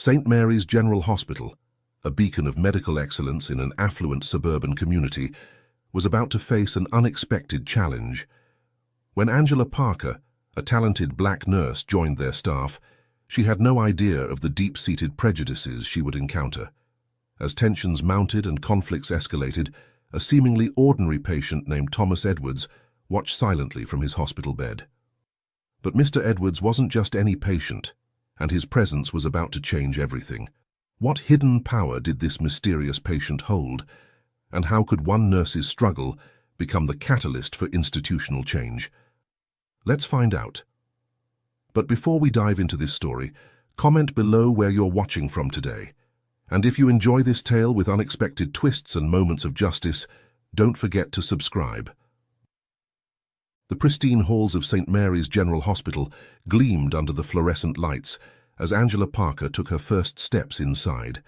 St. Mary's General Hospital, a beacon of medical excellence in an affluent suburban community, was about to face an unexpected challenge. When Angela Parker, a talented black nurse, joined their staff, she had no idea of the deep-seated prejudices she would encounter. As tensions mounted and conflicts escalated, a seemingly ordinary patient named Thomas Edwards watched silently from his hospital bed. But Mr. Edwards wasn't just any patient, and his presence was about to change everything. What hidden power did this mysterious patient hold, and how could one nurse's struggle become the catalyst for institutional change? Let's find out. But before we dive into this story, comment below where you're watching from today. And if you enjoy this tale with unexpected twists and moments of justice, don't forget to subscribe. The pristine halls of St. Mary's General Hospital gleamed under the fluorescent lights as Angela Parker took her first steps inside.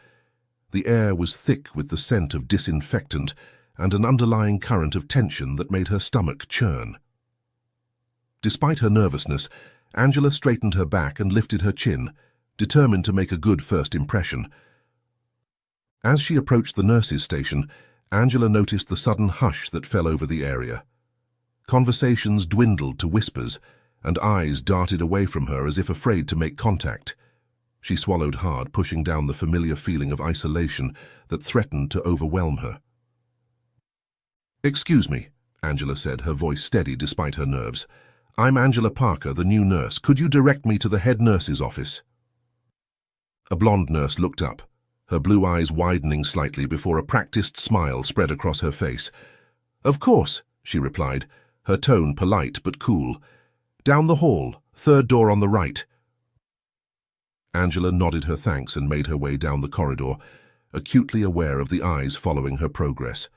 The air was thick with the scent of disinfectant and an underlying current of tension that made her stomach churn. Despite her nervousness, Angela straightened her back and lifted her chin, determined to make a good first impression. As she approached the nurses' station, Angela noticed the sudden hush that fell over the area. Conversations dwindled to whispers, and eyes darted away from her as if afraid to make contact. She swallowed hard, pushing down the familiar feeling of isolation that threatened to overwhelm her. "Excuse me," Angela said, her voice steady despite her nerves. "I'm Angela Parker, the new nurse. Could you direct me to the head nurse's office?" A blonde nurse looked up, her blue eyes widening slightly before a practiced smile spread across her face. "Of course," she replied, her tone polite but cool. "Down the hall, third door on the right." Angela nodded her thanks and made her way down the corridor, acutely aware of the eyes following her progress.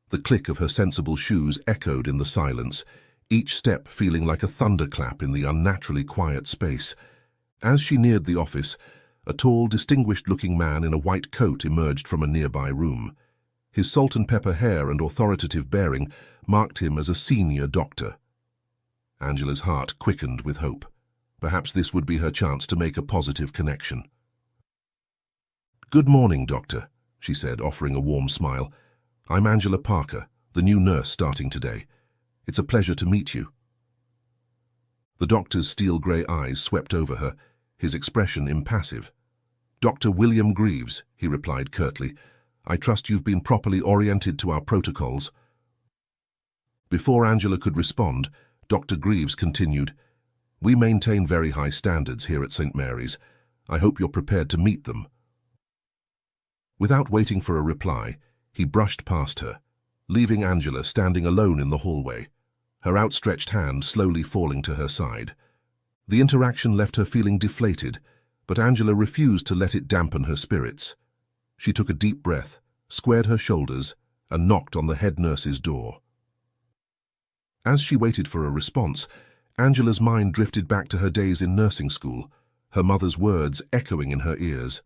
The click of her sensible shoes echoed in the silence, each step feeling like a thunderclap in the unnaturally quiet space. As she neared the office, a tall, distinguished-looking man in a white coat emerged from a nearby room. His salt-and-pepper hair and authoritative bearing marked him as a senior doctor. Angela's heart quickened with hope. Perhaps this would be her chance to make a positive connection. "Good morning, Doctor," she said, offering a warm smile. "I'm Angela Parker, the new nurse starting today. It's a pleasure to meet you." The doctor's steel-grey eyes swept over her, his expression impassive. "Dr. William Greaves," he replied curtly. "I trust you've been properly oriented to our protocols." Before Angela could respond, Dr. Greaves continued, "We maintain very high standards here at St. Mary's. I hope you're prepared to meet them." Without waiting for a reply, he brushed past her, leaving Angela standing alone in the hallway, her outstretched hand slowly falling to her side. The interaction left her feeling deflated, but Angela refused to let it dampen her spirits. She took a deep breath, squared her shoulders, and knocked on the head nurse's door. As she waited for a response, Angela's mind drifted back to her days in nursing school, her mother's words echoing in her ears.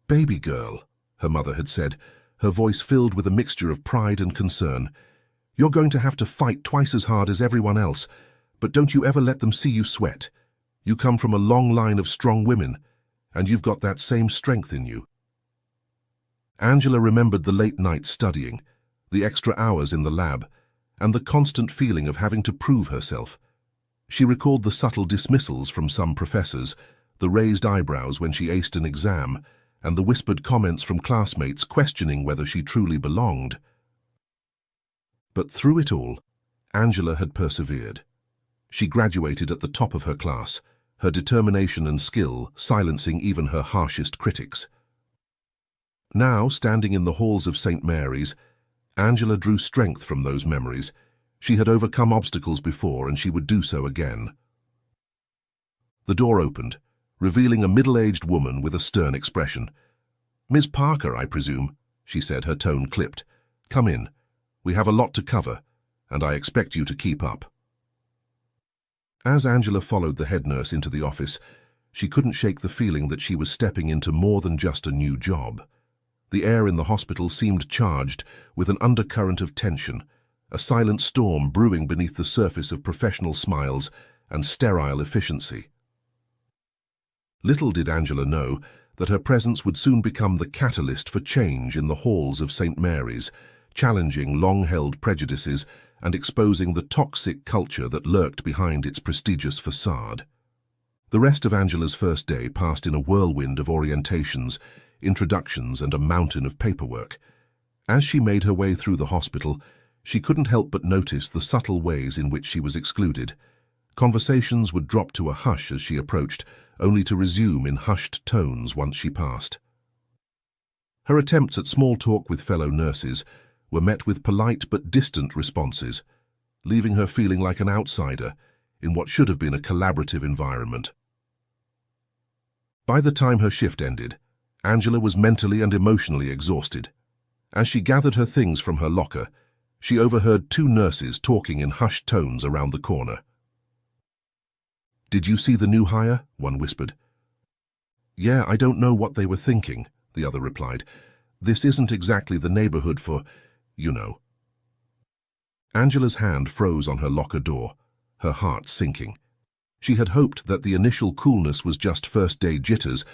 "Baby girl," her mother had said, her voice filled with a mixture of pride and concern. "You're going to have to fight twice as hard as everyone else, but don't you ever let them see you sweat. You come from a long line of strong women, and you've got that same strength in you." Angela remembered the late nights studying, the extra hours in the lab, and the constant feeling of having to prove herself. She recalled the subtle dismissals from some professors, the raised eyebrows when she aced an exam, and the whispered comments from classmates questioning whether she truly belonged. But through it all, Angela had persevered. She graduated at the top of her class, her determination and skill silencing even her harshest critics. Now, standing in the halls of St. Mary's, Angela drew strength from those memories. She had overcome obstacles before, and she would do so again. The door opened, revealing a middle-aged woman with a stern expression. "Miss Parker, I presume," she said, her tone clipped. "Come in. We have a lot to cover, and I expect you to keep up." As Angela followed the head nurse into the office, she couldn't shake the feeling that she was stepping into more than just a new job. The air in the hospital seemed charged with an undercurrent of tension, a silent storm brewing beneath the surface of professional smiles and sterile efficiency. Little did Angela know that her presence would soon become the catalyst for change in the halls of St. Mary's, challenging long-held prejudices and exposing the toxic culture that lurked behind its prestigious facade. The rest of Angela's first day passed in a whirlwind of orientations, introductions, and a mountain of paperwork. As she made her way through the hospital, she couldn't help but notice the subtle ways in which she was excluded. Conversations would drop to a hush as she approached, only to resume in hushed tones once she passed. Her attempts at small talk with fellow nurses were met with polite but distant responses, leaving her feeling like an outsider in what should have been a collaborative environment. By the time her shift ended, Angela was mentally and emotionally exhausted. As she gathered her things from her locker, she overheard two nurses talking in hushed tones around the corner. "Did you see the new hire?" one whispered. "Yeah, I don't know what they were thinking," the other replied. "This isn't exactly the neighborhood for, you know." Angela's hand froze on her locker door, her heart sinking. She had hoped that the initial coolness was just first-day jitters,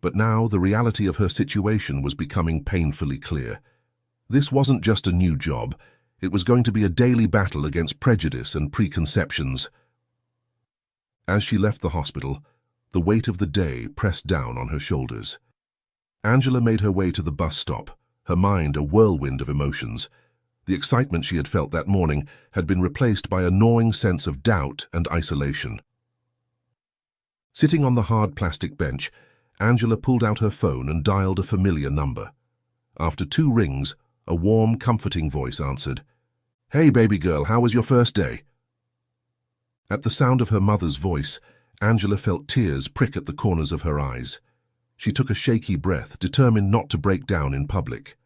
but now the reality of her situation was becoming painfully clear. This wasn't just a new job. It was going to be a daily battle against prejudice and preconceptions. As she left the hospital, the weight of the day pressed down on her shoulders. Angela made her way to the bus stop, her mind a whirlwind of emotions. The excitement she had felt that morning had been replaced by a gnawing sense of doubt and isolation. Sitting on the hard plastic bench, Angela pulled out her phone and dialed a familiar number. After 2 rings, a warm, comforting voice answered. "Hey, baby girl, how was your first day?" At the sound of her mother's voice, Angela felt tears prick at the corners of her eyes. She took a shaky breath, determined not to break down in public.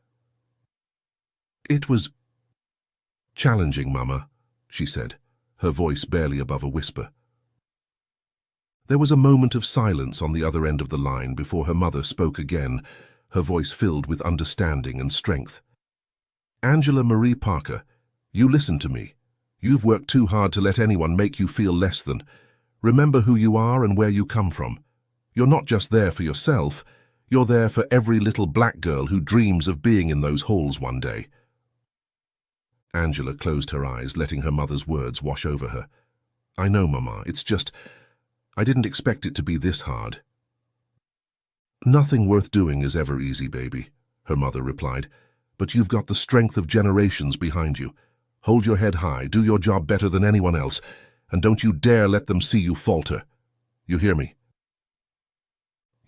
"It was challenging, Mama," she said, her voice barely above a whisper. There was a moment of silence on the other end of the line before her mother spoke again, her voice filled with understanding and strength. "Angela Marie Parker, you listen to me. You've worked too hard to let anyone make you feel less than. Remember who you are and where you come from. You're not just there for yourself, you're there for every little black girl who dreams of being in those halls one day." Angela closed her eyes, letting her mother's words wash over her. "I know, Mama, it's just, I didn't expect it to be this hard." "Nothing worth doing is ever easy, baby," her mother replied. "But you've got the strength of generations behind you. Hold your head high, do your job better than anyone else, and don't you dare let them see you falter. You hear me?"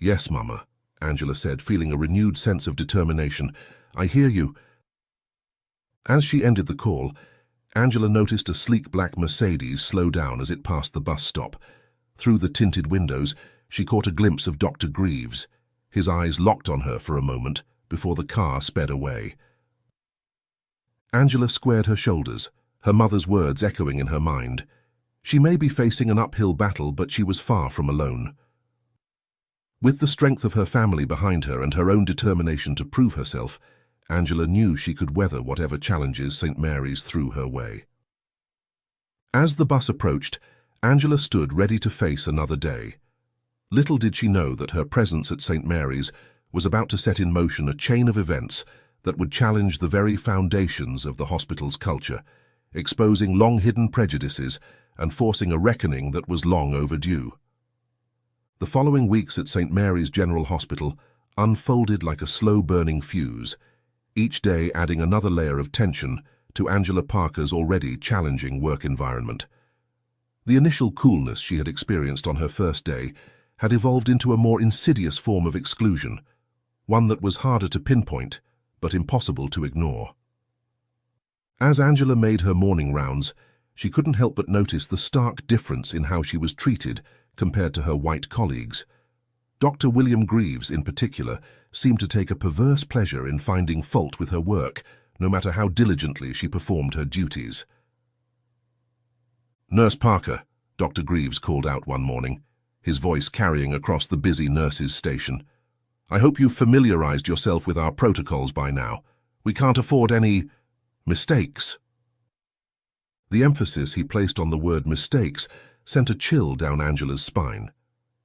"Yes, Mama," Angela said, feeling a renewed sense of determination. "I hear you." As she ended the call, Angela noticed a sleek black Mercedes slow down as it passed the bus stop. Through the tinted windows, she caught a glimpse of Dr. Greaves. His eyes locked on her for a moment before the car sped away. Angela squared her shoulders, her mother's words echoing in her mind. She may be facing an uphill battle, but she was far from alone. With the strength of her family behind her and her own determination to prove herself, Angela knew she could weather whatever challenges St. Mary's threw her way. As the bus approached, Angela stood ready to face another day. Little did she know that her presence at St. Mary's was about to set in motion a chain of events that would challenge the very foundations of the hospital's culture, exposing long-hidden prejudices and forcing a reckoning that was long overdue. The following weeks at St. Mary's General Hospital unfolded like a slow-burning fuse, each day adding another layer of tension to Angela Parker's already challenging work environment. The initial coolness she had experienced on her first day had evolved into a more insidious form of exclusion, one that was harder to pinpoint, but impossible to ignore. As Angela made her morning rounds, she couldn't help but notice the stark difference in how she was treated compared to her white colleagues. Dr. William Greaves, in particular, seemed to take a perverse pleasure in finding fault with her work, no matter how diligently she performed her duties. "Nurse Parker," Dr. Greaves called out one morning, his voice carrying across the busy nurses' station. "I hope you've familiarized yourself with our protocols by now. We can't afford any mistakes." The emphasis he placed on the word mistakes sent a chill down Angela's spine.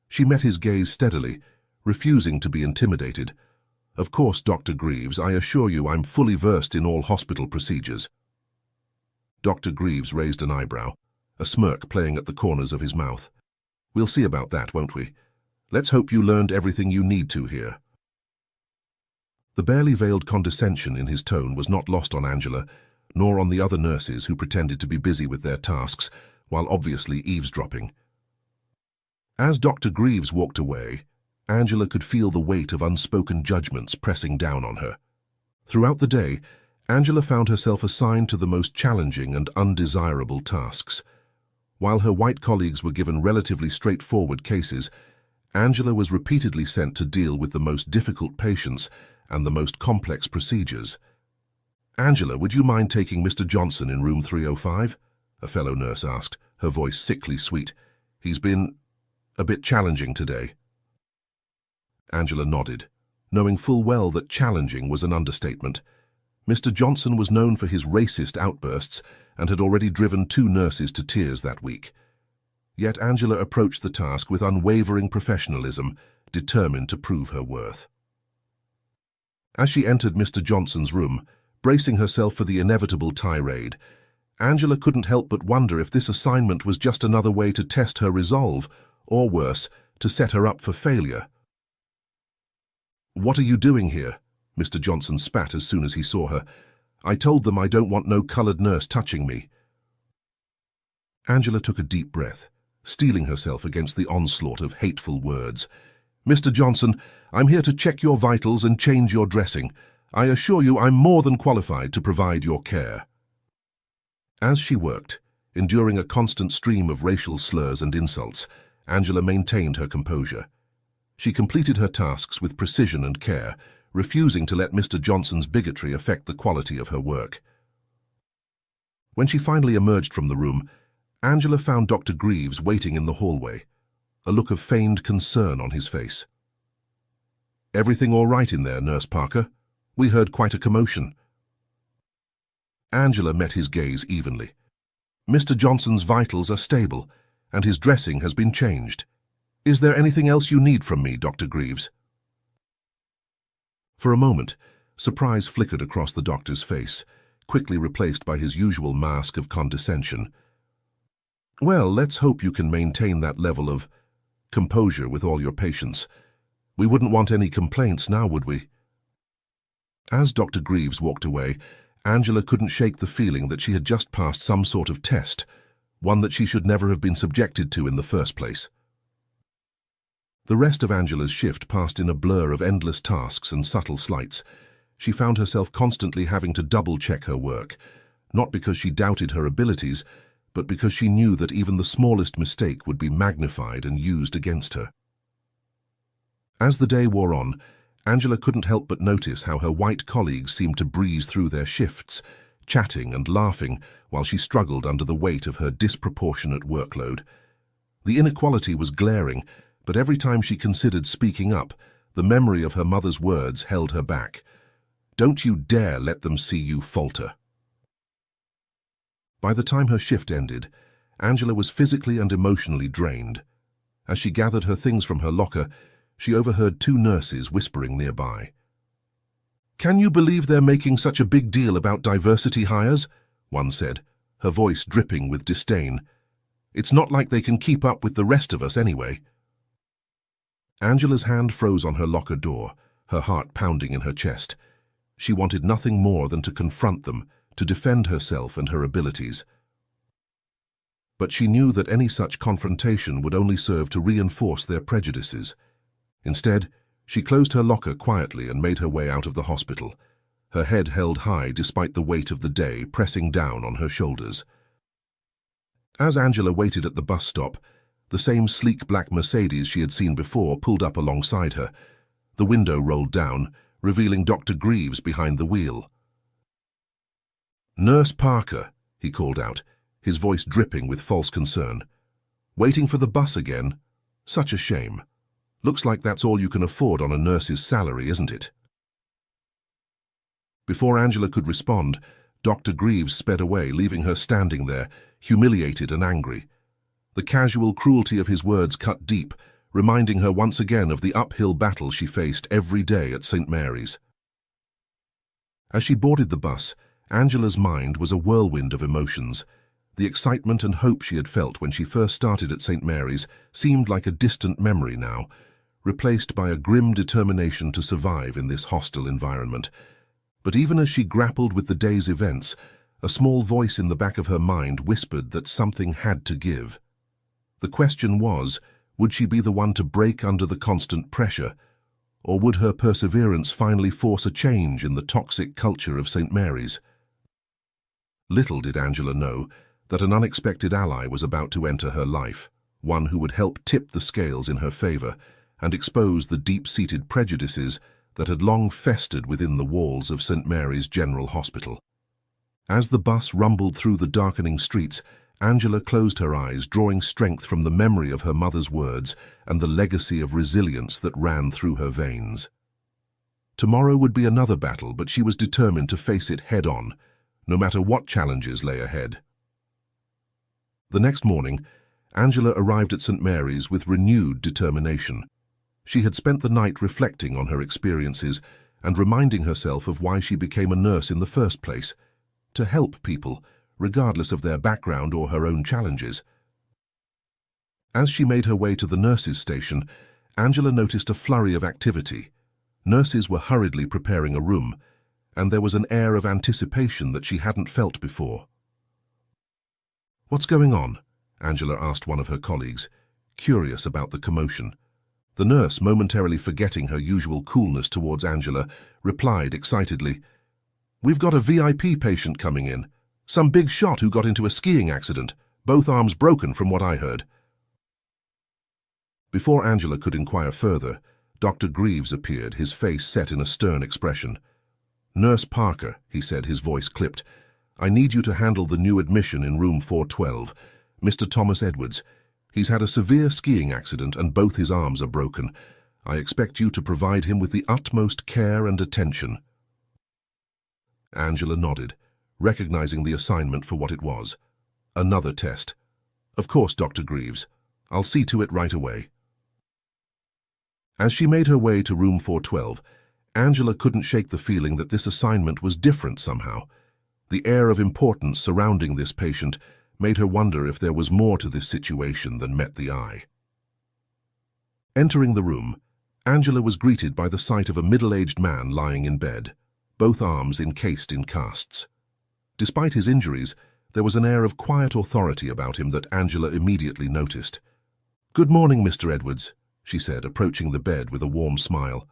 She met his gaze steadily, refusing to be intimidated. "Of course, Dr. Greaves, I assure you I'm fully versed in all hospital procedures." Dr. Greaves raised an eyebrow, a smirk playing at the corners of his mouth. "We'll see about that, won't we? Let's hope you learned everything you need to here." The barely veiled condescension in his tone was not lost on Angela, nor on the other nurses who pretended to be busy with their tasks, while obviously eavesdropping. As Dr. Greaves walked away, Angela could feel the weight of unspoken judgments pressing down on her. Throughout the day, Angela found herself assigned to the most challenging and undesirable tasks. While her white colleagues were given relatively straightforward cases, Angela was repeatedly sent to deal with the most difficult patients and the most complex procedures. "Angela, would you mind taking Mr. Johnson in room 305? A fellow nurse asked, her voice sickly sweet. "He's been a bit challenging today." Angela nodded, knowing full well that challenging was an understatement. Mr. Johnson was known for his racist outbursts and had already driven 2 nurses to tears that week. Yet Angela approached the task with unwavering professionalism, determined to prove her worth. As she entered Mr. Johnson's room, bracing herself for the inevitable tirade, Angela couldn't help but wonder if this assignment was just another way to test her resolve, or worse, to set her up for failure. "What are you doing here?" Mr. Johnson spat as soon as he saw her. "I told them I don't want no colored nurse touching me." Angela took a deep breath, steeling herself against the onslaught of hateful words. "Mr. Johnson, I'm here to check your vitals and change your dressing. I assure you I'm more than qualified to provide your care." As she worked, enduring a constant stream of racial slurs and insults, Angela maintained her composure. She completed her tasks with precision and care, refusing to let Mr. Johnson's bigotry affect the quality of her work. When she finally emerged from the room, Angela found Dr. Greaves waiting in the hallway, a look of feigned concern on his face. "Everything all right in there, Nurse Parker? We heard quite a commotion." Angela met his gaze evenly. "Mr. Johnson's vitals are stable, and his dressing has been changed. Is there anything else you need from me, Dr. Greaves?" For a moment, surprise flickered across the doctor's face, quickly replaced by his usual mask of condescension. "Well, let's hope you can maintain that level of composure with all your patients. We wouldn't want any complaints now, would we?" As Dr. Greaves walked away, Angela couldn't shake the feeling that she had just passed some sort of test, one that she should never have been subjected to in the first place. The rest of Angela's shift passed in a blur of endless tasks and subtle slights. She found herself constantly having to double-check her work, not because she doubted her abilities, but because she knew that even the smallest mistake would be magnified and used against her. As the day wore on, Angela couldn't help but notice how her white colleagues seemed to breeze through their shifts, chatting and laughing while she struggled under the weight of her disproportionate workload. The inequality was glaring, but every time she considered speaking up, the memory of her mother's words held her back. "Don't you dare let them see you falter." By the time her shift ended, Angela was physically and emotionally drained. As she gathered her things from her locker, she overheard 2 nurses whispering nearby. "Can you believe they're making such a big deal about diversity hires?" one said, her voice dripping with disdain. "It's not like they can keep up with the rest of us anyway." Angela's hand froze on her locker door, her heart pounding in her chest. She wanted nothing more than to confront them, to defend herself and her abilities. But she knew that any such confrontation would only serve to reinforce their prejudices. Instead, she closed her locker quietly and made her way out of the hospital, her head held high despite the weight of the day pressing down on her shoulders. As Angela waited at the bus stop, the same sleek black Mercedes she had seen before pulled up alongside her. The window rolled down, revealing Dr. Greaves behind the wheel. "Nurse Parker," he called out, his voice dripping with false concern. "Waiting for the bus again? Such a shame. Looks like that's all you can afford on a nurse's salary, isn't it?" Before Angela could respond, Dr. Greaves sped away, leaving her standing there, humiliated and angry. The casual cruelty of his words cut deep, reminding her once again of the uphill battle she faced every day at St. Mary's. As she boarded the bus, Angela's mind was a whirlwind of emotions. The excitement and hope she had felt when she first started at St. Mary's seemed like a distant memory now, replaced by a grim determination to survive in this hostile environment. But even as she grappled with the day's events, a small voice in the back of her mind whispered that something had to give. The question was, would she be the one to break under the constant pressure, or would her perseverance finally force a change in the toxic culture of St. Mary's? Little did Angela know that an unexpected ally was about to enter her life, one who would help tip the scales in her favor and expose the deep-seated prejudices that had long festered within the walls of St. Mary's General Hospital. As the bus rumbled through the darkening streets, Angela closed her eyes, drawing strength from the memory of her mother's words and the legacy of resilience that ran through her veins. Tomorrow would be another battle, but she was determined to face it head-on, no matter what challenges lay ahead. The next morning, Angela arrived at St. Mary's with renewed determination. She had spent the night reflecting on her experiences and reminding herself of why she became a nurse in the first place, to help people, regardless of their background or her own challenges. As she made her way to the nurses' station, Angela noticed a flurry of activity. Nurses were hurriedly preparing a room, and there was an air of anticipation that she hadn't felt before. "What's going on?" Angela asked one of her colleagues, curious about the commotion. The nurse, momentarily forgetting her usual coolness towards Angela, replied excitedly, "We've got a VIP patient coming in. Some big shot who got into a skiing accident, both arms broken from what I heard." Before Angela could inquire further, Dr. Greaves appeared, his face set in a stern expression. "Nurse Parker," he said, his voice clipped, "I need you to handle the new admission in room 412, Mr. Thomas Edwards. He's had a severe skiing accident and both his arms are broken. I expect you to provide him with the utmost care and attention." Angela nodded, recognizing the assignment for what it was. Another test. "Of course, Dr. Greaves. I'll see to it right away." As she made her way to room 412, Angela couldn't shake the feeling that this assignment was different somehow. The air of importance surrounding this patient made her wonder if there was more to this situation than met the eye. Entering the room, Angela was greeted by the sight of a middle-aged man lying in bed, both arms encased in casts. Despite his injuries, there was an air of quiet authority about him that Angela immediately noticed. "Good morning, Mr. Edwards," she said, approaching the bed with a warm smile.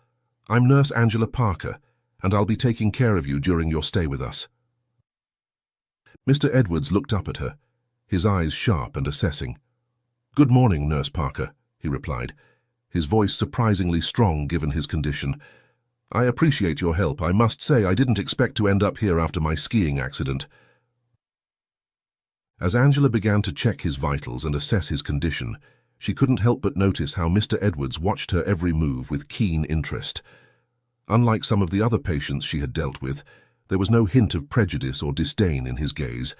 "I'm Nurse Angela Parker, and I'll be taking care of you during your stay with us." Mr. Edwards looked up at her, his eyes sharp and assessing. "Good morning, Nurse Parker," he replied, his voice surprisingly strong given his condition. "I appreciate your help. I must say I didn't expect to end up here after my skiing accident." As Angela began to check his vitals and assess his condition, she couldn't help but notice how Mr. Edwards watched her every move with keen interest. Unlike some of the other patients she had dealt with, there was no hint of prejudice or disdain in his gaze,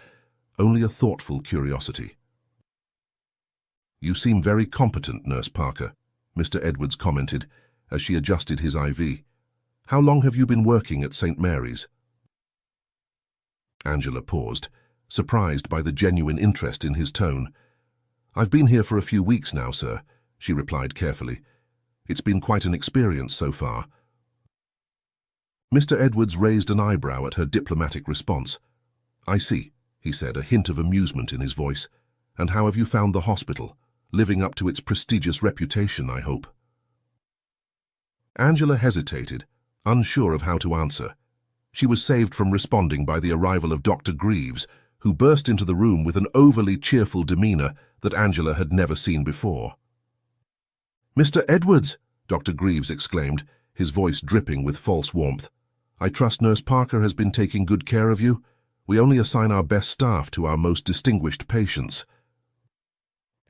only a thoughtful curiosity. "You seem very competent, Nurse Parker," Mr. Edwards commented as she adjusted his IV. "How long have you been working at St. Mary's?" Angela paused, surprised by the genuine interest in his tone. "I've been here for a few weeks now, sir," she replied carefully. "It's been quite an experience so far." Mr. Edwards raised an eyebrow at her diplomatic response. "I see," he said, a hint of amusement in his voice. "And how have you found the hospital? Living up to its prestigious reputation, I hope." Angela hesitated, unsure of how to answer. She was saved from responding by the arrival of Dr. Greaves, who burst into the room with an overly cheerful demeanor that Angela had never seen before. "Mr. Edwards!" Dr. Greaves exclaimed, his voice dripping with false warmth. "I trust Nurse Parker has been taking good care of you. We only assign our best staff to our most distinguished patients."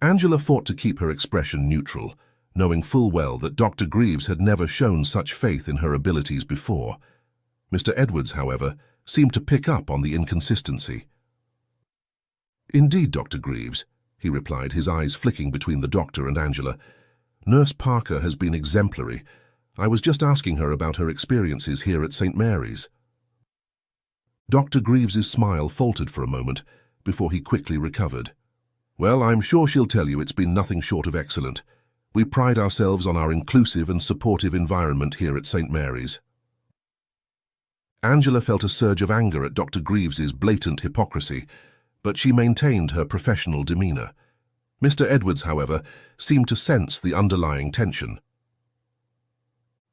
Angela fought to keep her expression neutral, knowing full well that Dr. Greaves had never shown such faith in her abilities before. Mr. Edwards, however, seemed to pick up on the inconsistency. "Indeed, Dr. Greaves," he replied, his eyes flicking between the doctor and Angela. Nurse Parker has been exemplary. I was just asking her about her experiences here at St. Mary's." Dr. Greaves's smile faltered for a moment before he quickly recovered. "Well, I'm sure she'll tell you it's been nothing short of excellent. We pride ourselves on our inclusive and supportive environment here at St. Mary's." Angela felt a surge of anger at Dr. Greaves's blatant hypocrisy, but she maintained her professional demeanor. Mr. Edwards, however, seemed to sense the underlying tension.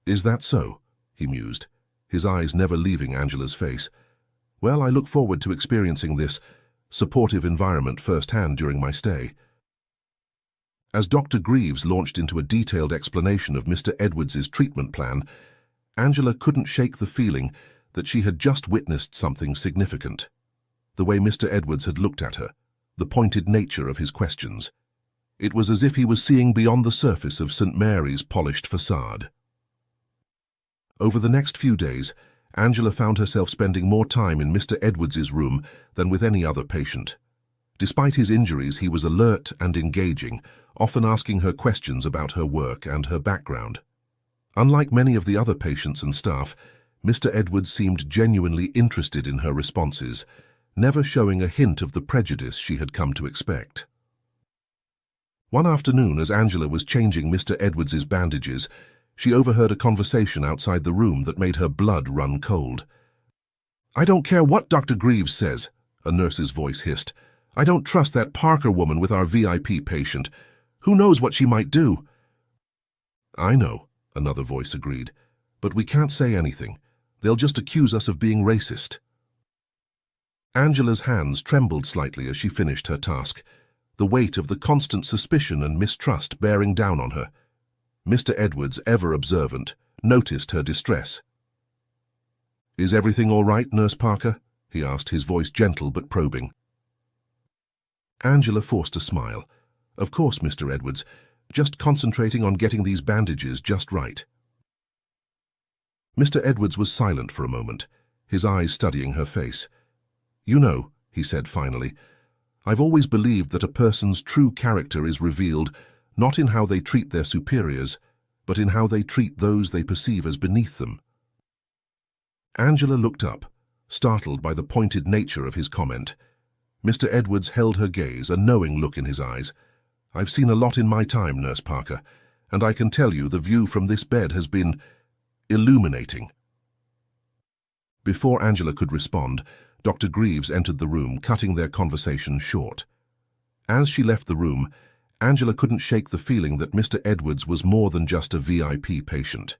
"Is that so?" he mused, his eyes never leaving Angela's face. "Well, I look forward to experiencing this supportive environment firsthand during my stay." As Dr. Greaves launched into a detailed explanation of Mr. Edwards's treatment plan, Angela couldn't shake the feeling that she had just witnessed something significant. The way Mr. Edwards had looked at her, the pointed nature of his questions. It was as if he was seeing beyond the surface of St. Mary's polished facade. Over the next few days, Angela found herself spending more time in Mr. Edwards's room than with any other patient. Despite his injuries, he was alert and engaging, often asking her questions about her work and her background. Unlike many of the other patients and staff, Mr. Edwards seemed genuinely interested in her responses, never showing a hint of the prejudice she had come to expect. One afternoon, as Angela was changing Mr. Edwards's bandages, she overheard a conversation outside the room that made her blood run cold. "I don't care what Dr. Greaves says," a nurse's voice hissed. "I don't trust that Parker woman with our VIP patient. Who knows what she might do?" "I know," another voice agreed, "but we can't say anything. They'll just accuse us of being racist." Angela's hands trembled slightly as she finished her task, the weight of the constant suspicion and mistrust bearing down on her. Mr. Edwards, ever observant, noticed her distress. "Is everything all right, Nurse Parker?" he asked, his voice gentle but probing. Angela forced a smile. "Of course, Mr. Edwards. Just concentrating on getting these bandages just right." Mr. Edwards was silent for a moment, his eyes studying her face. "You know," he said finally, "I've always believed that a person's true character is revealed not in how they treat their superiors, but in how they treat those they perceive as beneath them." Angela looked up, startled by the pointed nature of his comment. Mr. Edwards held her gaze, a knowing look in his eyes. "I've seen a lot in my time, Nurse Parker, and I can tell you the view from this bed has been illuminating." Before Angela could respond, Dr. Greaves entered the room, cutting their conversation short. As she left the room, Angela couldn't shake the feeling that Mr. Edwards was more than just a VIP patient.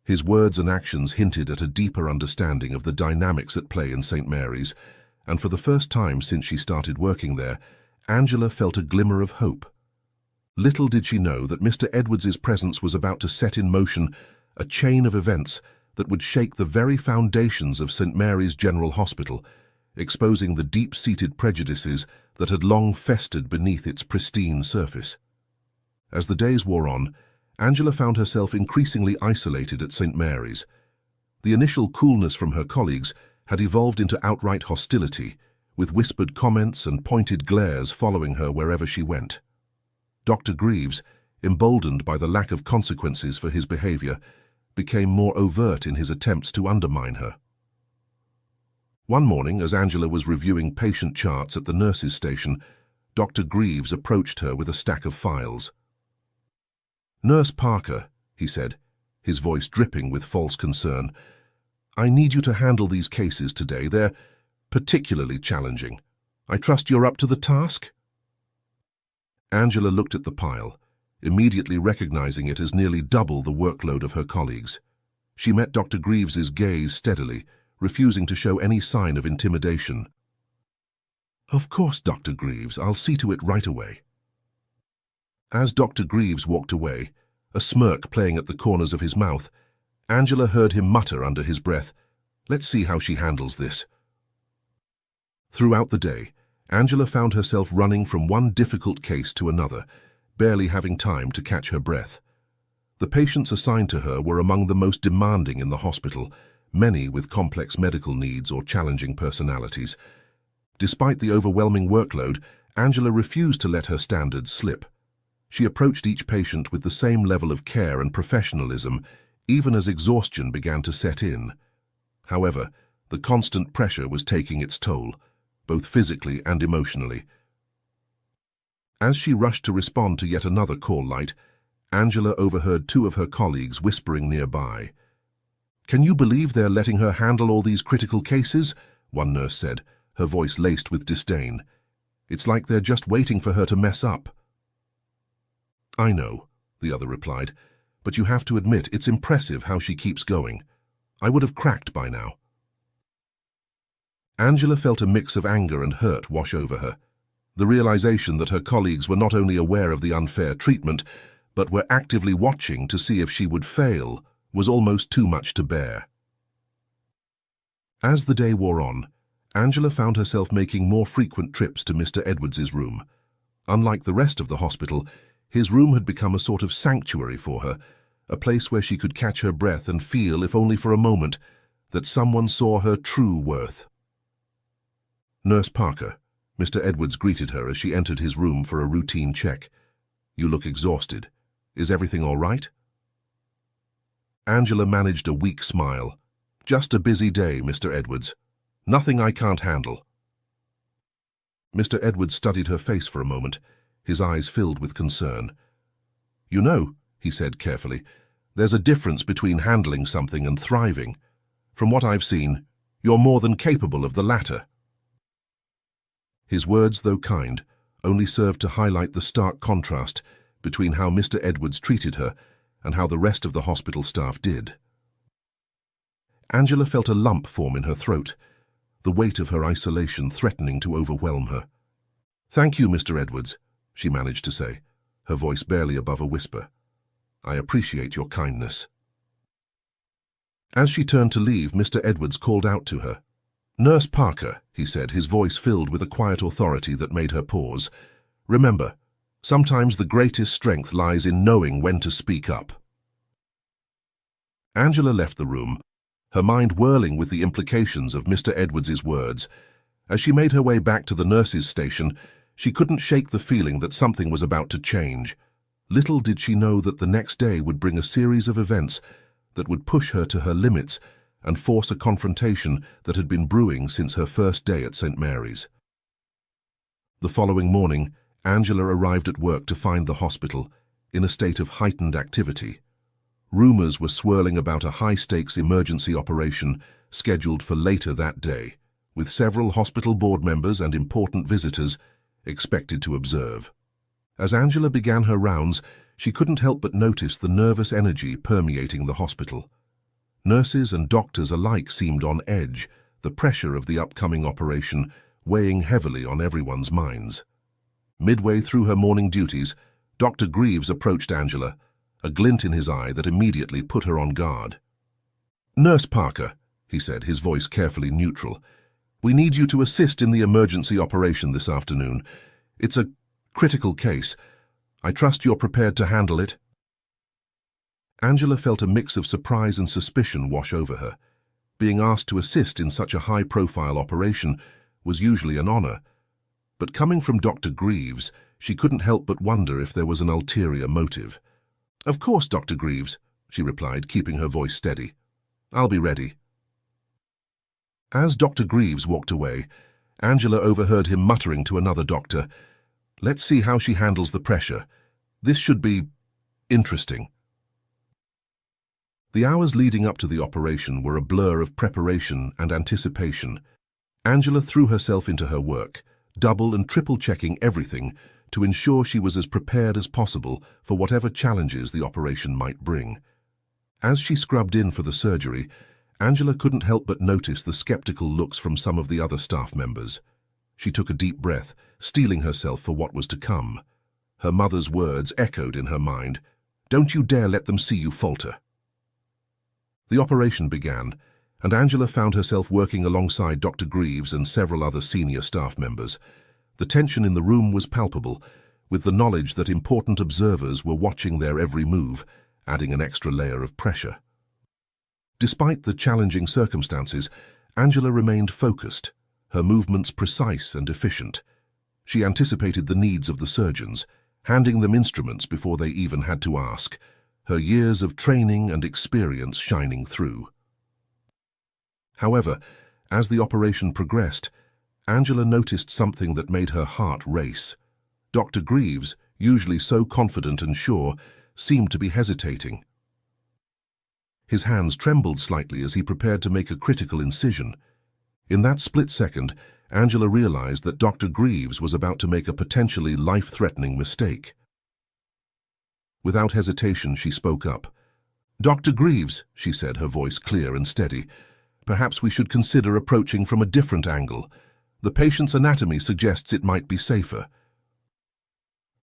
His words and actions hinted at a deeper understanding of the dynamics at play in St. Mary's, and for the first time since she started working there, Angela felt a glimmer of hope. Little did she know that Mr. Edwards's presence was about to set in motion a chain of events that would shake the very foundations of St. Mary's General Hospital, exposing the deep-seated prejudices that had long festered beneath its pristine surface. As the days wore on, Angela found herself increasingly isolated at St. Mary's. The initial coolness from her colleagues had evolved into outright hostility, with whispered comments and pointed glares following her wherever she went. Dr. Greaves, emboldened by the lack of consequences for his behavior, became more overt in his attempts to undermine her. One morning, as Angela was reviewing patient charts at the nurses' station, Dr. Greaves approached her with a stack of files. "Nurse Parker," he said, his voice dripping with false concern, "I need you to handle these cases today. They're particularly challenging. I trust you're up to the task?" Angela looked at the pile, immediately recognizing it as nearly double the workload of her colleagues. She met Dr. Greaves's gaze steadily, refusing to show any sign of intimidation. "Of course, Dr. Greaves, I'll see to it right away." As Dr. Greaves walked away, a smirk playing at the corners of his mouth, Angela heard him mutter under his breath, "Let's see how she handles this." Throughout the day, Angela found herself running from one difficult case to another, barely having time to catch her breath. The patients assigned to her were among the most demanding in the hospital, many with complex medical needs or challenging personalities. Despite the overwhelming workload, Angela refused to let her standards slip. She approached each patient with the same level of care and professionalism, even as exhaustion began to set in. However, the constant pressure was taking its toll, both physically and emotionally. As she rushed to respond to yet another call light, Angela overheard two of her colleagues whispering nearby. "Can you believe they're letting her handle all these critical cases?" one nurse said, her voice laced with disdain. "It's like they're just waiting for her to mess up." "I know," the other replied, "but you have to admit it's impressive how she keeps going. I would have cracked by now." Angela felt a mix of anger and hurt wash over her. The realization that her colleagues were not only aware of the unfair treatment, but were actively watching to see if she would fail, was almost too much to bear. As the day wore on, Angela found herself making more frequent trips to Mr. Edwards's room. Unlike the rest of the hospital, his room had become a sort of sanctuary for her, a place where she could catch her breath and feel, if only for a moment, that someone saw her true worth. "Nurse Parker," Mr. Edwards greeted her as she entered his room for a routine check. "You look exhausted. Is everything all right?" Angela managed a weak smile. "Just a busy day, Mr. Edwards. Nothing I can't handle." Mr. Edwards studied her face for a moment, his eyes filled with concern. "You know," he said carefully, "there's a difference between handling something and thriving. From what I've seen, you're more than capable of the latter." His words, though kind, only served to highlight the stark contrast between how Mr. Edwards treated her and how the rest of the hospital staff did. Angela felt a lump form in her throat, the weight of her isolation threatening to overwhelm her. "Thank you, Mr. Edwards," she managed to say, her voice barely above a whisper. "I appreciate your kindness." As she turned to leave, Mr. Edwards called out to her. "Nurse Parker," he said, his voice filled with a quiet authority that made her pause. "Remember, sometimes the greatest strength lies in knowing when to speak up." Angela left the room, her mind whirling with the implications of Mr. Edwards's words. As she made her way back to the nurses' station, she couldn't shake the feeling that something was about to change. Little did she know that the next day would bring a series of events that would push her to her limits and force a confrontation that had been brewing since her first day at St. Mary's. The following morning, Angela arrived at work to find the hospital in a state of heightened activity. Rumors were swirling about a high-stakes emergency operation scheduled for later that day, with several hospital board members and important visitors expected to observe. As Angela began her rounds, she couldn't help but notice the nervous energy permeating the hospital. Nurses and doctors alike seemed on edge, the pressure of the upcoming operation weighing heavily on everyone's minds. Midway through her morning duties, Dr. Greaves approached Angela, a glint in his eye that immediately put her on guard. "Nurse Parker," he said, his voice carefully neutral, "we need you to assist in the emergency operation this afternoon. It's a critical case. I trust you're prepared to handle it." Angela felt a mix of surprise and suspicion wash over her. Being asked to assist in such a high-profile operation was usually an honor, but coming from Dr. Greaves, she couldn't help but wonder if there was an ulterior motive. "Of course, Dr. Greaves," she replied, keeping her voice steady. "I'll be ready." As Dr. Greaves walked away, Angela overheard him muttering to another doctor, "Let's see how she handles the pressure. This should be interesting." The hours leading up to the operation were a blur of preparation and anticipation. Angela threw herself into her work, double and triple checking everything to ensure she was as prepared as possible for whatever challenges the operation might bring. As she scrubbed in for the surgery, Angela couldn't help but notice the skeptical looks from some of the other staff members. She took a deep breath, steeling herself for what was to come. Her mother's words echoed in her mind, "Don't you dare let them see you falter." The operation began, and Angela found herself working alongside Dr. Greaves and several other senior staff members. The tension in the room was palpable, with the knowledge that important observers were watching their every move, adding an extra layer of pressure. Despite the challenging circumstances, Angela remained focused, her movements precise and efficient. She anticipated the needs of the surgeons, handing them instruments before they even had to ask, her years of training and experience shining through. However, as the operation progressed, Angela noticed something that made her heart race. Dr. Greaves, usually so confident and sure, seemed to be hesitating. His hands trembled slightly as he prepared to make a critical incision. In that split second, Angela realized that Dr. Greaves was about to make a potentially life-threatening mistake. Without hesitation, she spoke up. "Dr. Greaves," she said, her voice clear and steady, "perhaps we should consider approaching from a different angle. The patient's anatomy suggests it might be safer."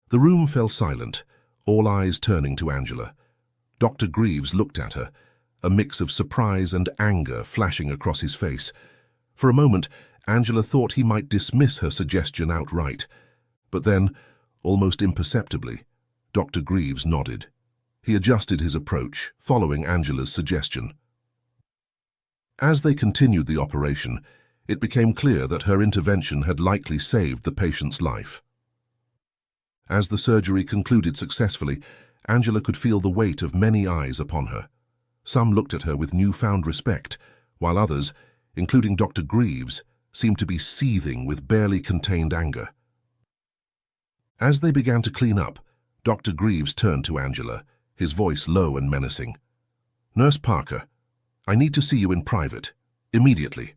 The room fell silent, all eyes turning to Angela. Dr. Greaves looked at her, a mix of surprise and anger flashing across his face. For a moment, Angela thought he might dismiss her suggestion outright. But then, almost imperceptibly, Dr. Greaves nodded. He adjusted his approach, following Angela's suggestion. As they continued the operation, it became clear that her intervention had likely saved the patient's life. As the surgery concluded successfully, Angela could feel the weight of many eyes upon her. Some looked at her with newfound respect, while others, including Dr. Greaves, seemed to be seething with barely contained anger. As they began to clean up, Dr. Greaves turned to Angela, his voice low and menacing. "Nurse Parker, I need to see you in private, immediately."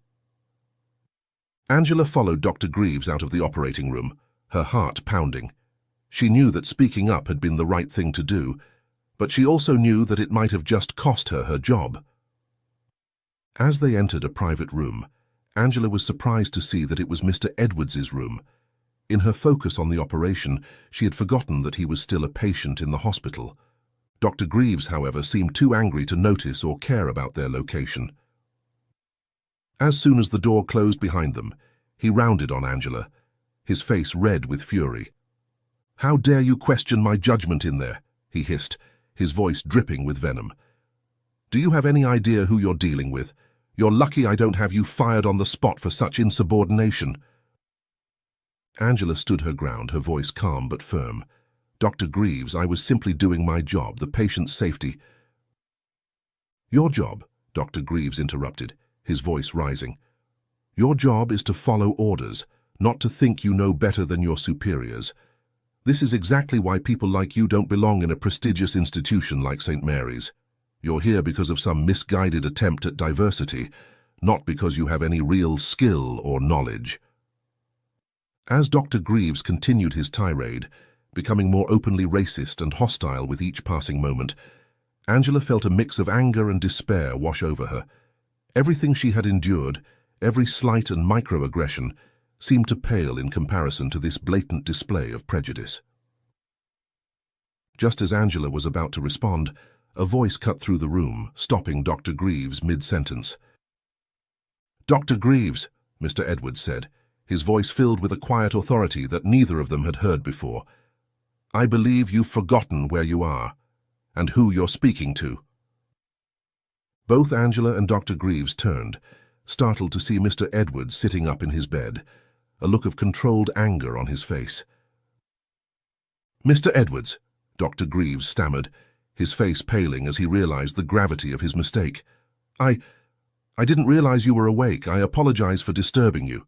Angela followed Dr. Greaves out of the operating room, her heart pounding. She knew that speaking up had been the right thing to do, but she also knew that it might have just cost her her job. As they entered a private room, Angela was surprised to see that it was Mr. Edwards's room. In her focus on the operation, she had forgotten that he was still a patient in the hospital. Dr. Greaves, however, seemed too angry to notice or care about their location. As soon as the door closed behind them, he rounded on Angela, his face red with fury. "How dare you question my judgment in there?" he hissed, his voice dripping with venom. "Do you have any idea who you're dealing with? You're lucky I don't have you fired on the spot for such insubordination." Angela stood her ground, her voice calm but firm. "Dr. Greaves, I was simply doing my job, the patient's safety." "Your job," Dr. Greaves interrupted, his voice rising. "Your job is to follow orders, not to think you know better than your superiors. This is exactly why people like you don't belong in a prestigious institution like St. Mary's. You're here because of some misguided attempt at diversity, not because you have any real skill or knowledge." As Dr. Greaves continued his tirade, becoming more openly racist and hostile with each passing moment, Angela felt a mix of anger and despair wash over her. Everything she had endured, every slight and microaggression, seemed to pale in comparison to this blatant display of prejudice. Just as Angela was about to respond, a voice cut through the room, stopping Dr. Greaves mid-sentence. "Dr. Greaves," Mr. Edwards said, his voice filled with a quiet authority that neither of them had heard before. "I believe you've forgotten where you are, and who you're speaking to." Both Angela and Dr. Greaves turned, startled to see Mr. Edwards sitting up in his bed, a look of controlled anger on his face. "Mr. Edwards," Dr. Greaves stammered, his face paling as he realized the gravity of his mistake. I didn't realize you were awake. I apologize for disturbing you."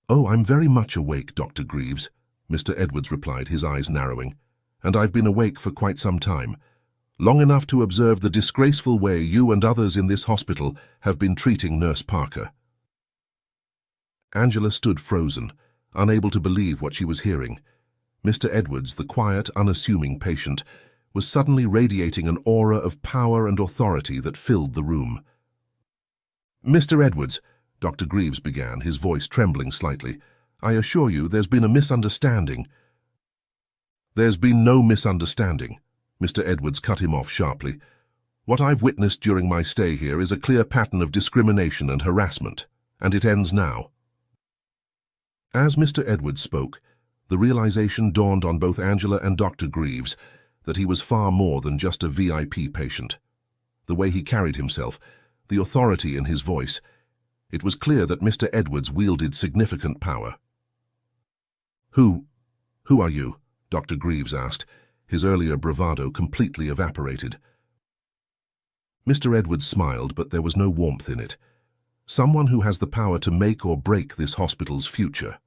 "Oh, I'm very much awake, Dr. Greaves," Mr. Edwards replied, his eyes narrowing. "And I've been awake for quite some time, long enough to observe the disgraceful way you and others in this hospital have been treating Nurse Parker." Angela stood frozen, unable to believe what she was hearing. Mr. Edwards, the quiet, unassuming patient, was suddenly radiating an aura of power and authority that filled the room. "Mr. Edwards," Dr. Greaves began, his voice trembling slightly, "I assure you there's been a misunderstanding." "There's been no misunderstanding," Mr. Edwards cut him off sharply. "What I've witnessed during my stay here is a clear pattern of discrimination and harassment, and it ends now." As Mr. Edwards spoke, the realization dawned on both Angela and Dr. Greaves that he was far more than just a VIP patient. The way he carried himself, the authority in his voice, it was clear that Mr. Edwards wielded significant power. Who are you?" Dr. Greaves asked, his earlier bravado completely evaporated. Mr. Edwards smiled, but there was no warmth in it. Someone who has the power to make or break this hospital's future.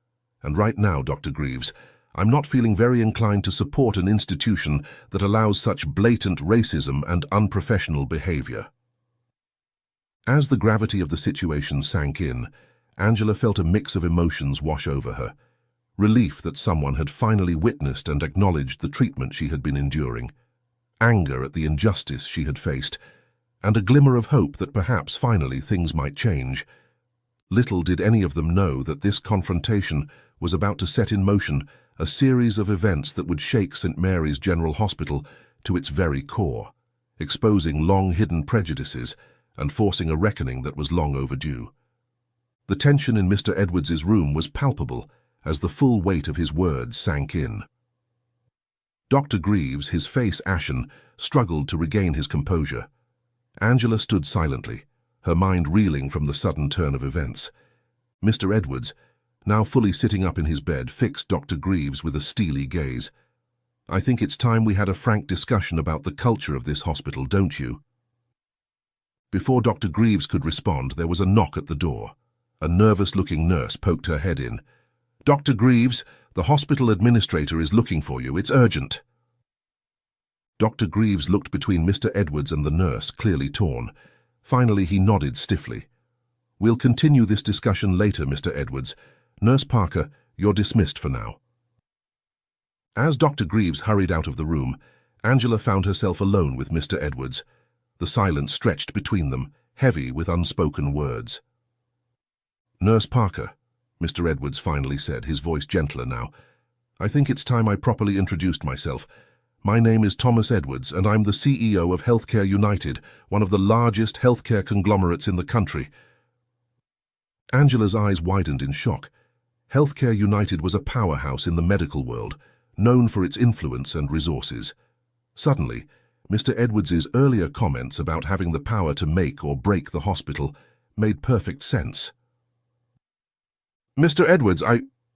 And right now, Dr. Greaves, I'm not feeling very inclined to support an institution that allows such blatant racism and unprofessional behavior. As the gravity of the situation sank in, Angela felt a mix of emotions wash over her. Relief that someone had finally witnessed and acknowledged the treatment she had been enduring, anger at the injustice she had faced, and a glimmer of hope that perhaps finally things might change. Little did any of them know that this confrontation was about to set in motion a series of events that would shake St. Mary's General Hospital to its very core, exposing long-hidden prejudices and forcing a reckoning that was long overdue. The tension in Mr. Edwards's room was palpable as the full weight of his words sank in. Dr. Greaves, his face ashen, struggled to regain his composure. Angela stood silently, her mind reeling from the sudden turn of events. Mr. Edwards, now fully sitting up in his bed, fixed Dr. Greaves with a steely gaze. "I think it's time we had a frank discussion about the culture of this hospital, don't you?" Before Dr. Greaves could respond, there was a knock at the door. A nervous-looking nurse poked her head in. "Dr. Greaves, the hospital administrator is looking for you. It's urgent." Dr. Greaves looked between Mr. Edwards and the nurse, clearly torn. Finally, he nodded stiffly. "We'll continue this discussion later, Mr. Edwards. Nurse Parker, you're dismissed for now." As Dr. Greaves hurried out of the room, Angela found herself alone with Mr. Edwards. The silence stretched between them, heavy with unspoken words. "Nurse Parker," Mr. Edwards finally said, his voice gentler now, "I think it's time I properly introduced myself. My name is Thomas Edwards, and I'm the CEO of Healthcare United, one of the largest healthcare conglomerates in the country." Angela's eyes widened in shock. Healthcare United was a powerhouse in the medical world, known for its influence and resources. Suddenly, Mr. Edwards's earlier comments about having the power to make or break the hospital made perfect sense. "Mr. Edwards,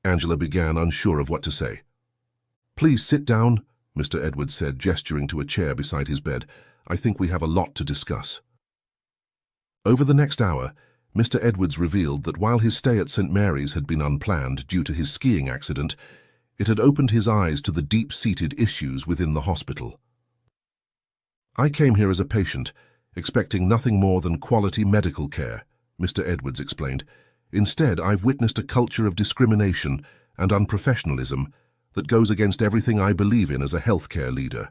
Angela began, unsure of what to say. "Please sit down," Mr. Edwards said, gesturing to a chair beside his bed. "I think we have a lot to discuss." Over the next hour, Mr. Edwards revealed that while his stay at St. Mary's had been unplanned due to his skiing accident, it had opened his eyes to the deep-seated issues within the hospital. "I came here as a patient, expecting nothing more than quality medical care," Mr. Edwards explained. "Instead, I've witnessed a culture of discrimination and unprofessionalism that goes against everything I believe in as a healthcare leader."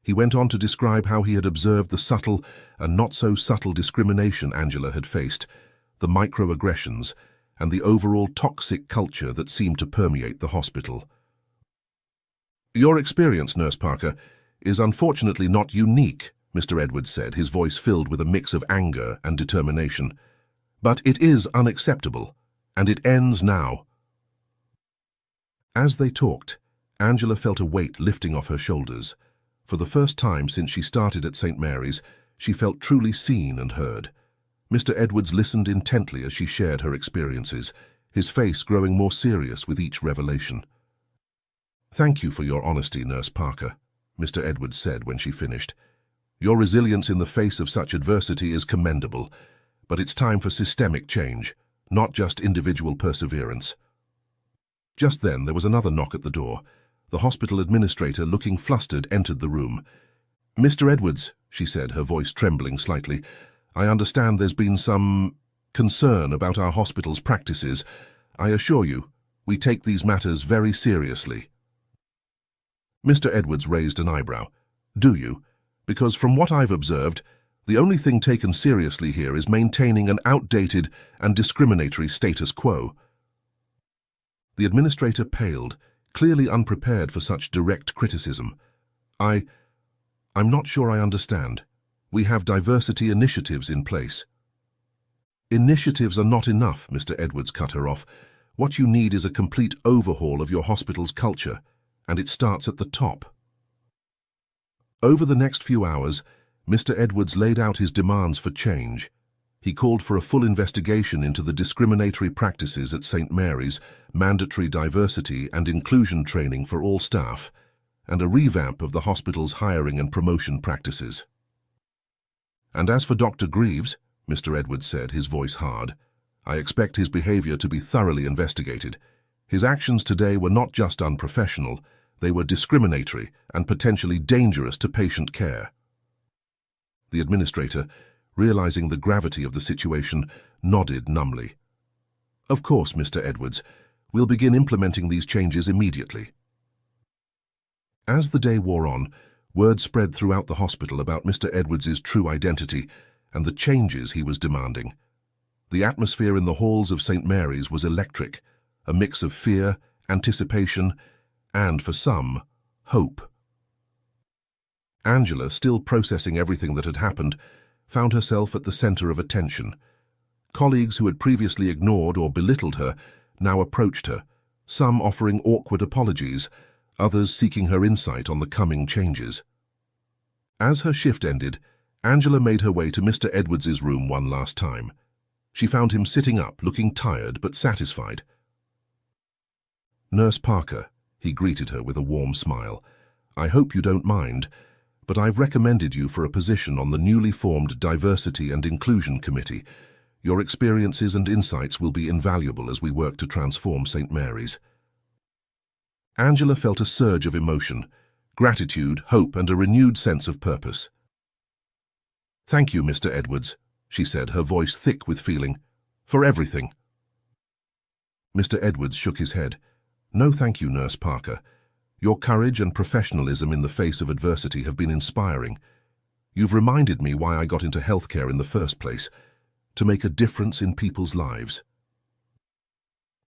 He went on to describe how he had observed the subtle and not-so-subtle discrimination Angela had faced, the microaggressions, and the overall toxic culture that seemed to permeate the hospital. "Your experience, Nurse Parker, is unfortunately not unique," Mr. Edwards said, his voice filled with a mix of anger and determination. "But it is unacceptable, and it ends now." As they talked, Angela felt a weight lifting off her shoulders. For the first time since she started at St. Mary's, she felt truly seen and heard. Mr. Edwards listened intently as she shared her experiences, his face growing more serious with each revelation. "Thank you for your honesty, Nurse Parker," Mr. Edwards said when she finished. "Your resilience in the face of such adversity is commendable, but it's time for systemic change, not just individual perseverance." Just then, there was another knock at the door. The hospital administrator, looking flustered, entered the room. "Mr. Edwards," she said, her voice trembling slightly, "I understand there's been some concern about our hospital's practices. I assure you, we take these matters very seriously." Mr. Edwards raised an eyebrow. "Do you? Because from what I've observed, the only thing taken seriously here is maintaining an outdated and discriminatory status quo." The administrator paled, clearly unprepared for such direct criticism. I'm not sure I understand. We have diversity initiatives in place." "Initiatives are not enough," Mr. Edwards cut her off. "What you need is a complete overhaul of your hospital's culture, and it starts at the top." Over the next few hours, Mr. Edwards laid out his demands for change. He called for a full investigation into the discriminatory practices at St. Mary's, mandatory diversity and inclusion training for all staff, and a revamp of the hospital's hiring and promotion practices. "And as for Dr. Greaves," Mr. Edwards said, his voice hard, "I expect his behavior to be thoroughly investigated. His actions today were not just unprofessional, they were discriminatory and potentially dangerous to patient care." The administrator, realizing the gravity of the situation, nodded numbly. "Of course, Mr. Edwards. We'll begin implementing these changes immediately." As the day wore on, word spread throughout the hospital about Mr. Edwards's true identity and the changes he was demanding. The atmosphere in the halls of St. Mary's was electric, a mix of fear, anticipation, and, for some, hope. Angela, still processing everything that had happened, found herself at the center of attention. Colleagues who had previously ignored or belittled her now approached her, some offering awkward apologies, others seeking her insight on the coming changes. As her shift ended, Angela made her way to Mr. Edwards's room one last time. She found him sitting up, looking tired but satisfied. "Nurse Parker," he greeted her with a warm smile, "I hope you don't mind, but I've recommended you for a position on the newly formed Diversity and Inclusion Committee. Your experiences and insights will be invaluable as we work to transform St. Mary's." Angela felt a surge of emotion, gratitude, hope, and a renewed sense of purpose. "Thank you, Mr. Edwards," she said, her voice thick with feeling, "for everything." Mr. Edwards shook his head. "No, thank you, Nurse Parker. Your courage and professionalism in the face of adversity have been inspiring. You've reminded me why I got into healthcare in the first place, to make a difference in people's lives."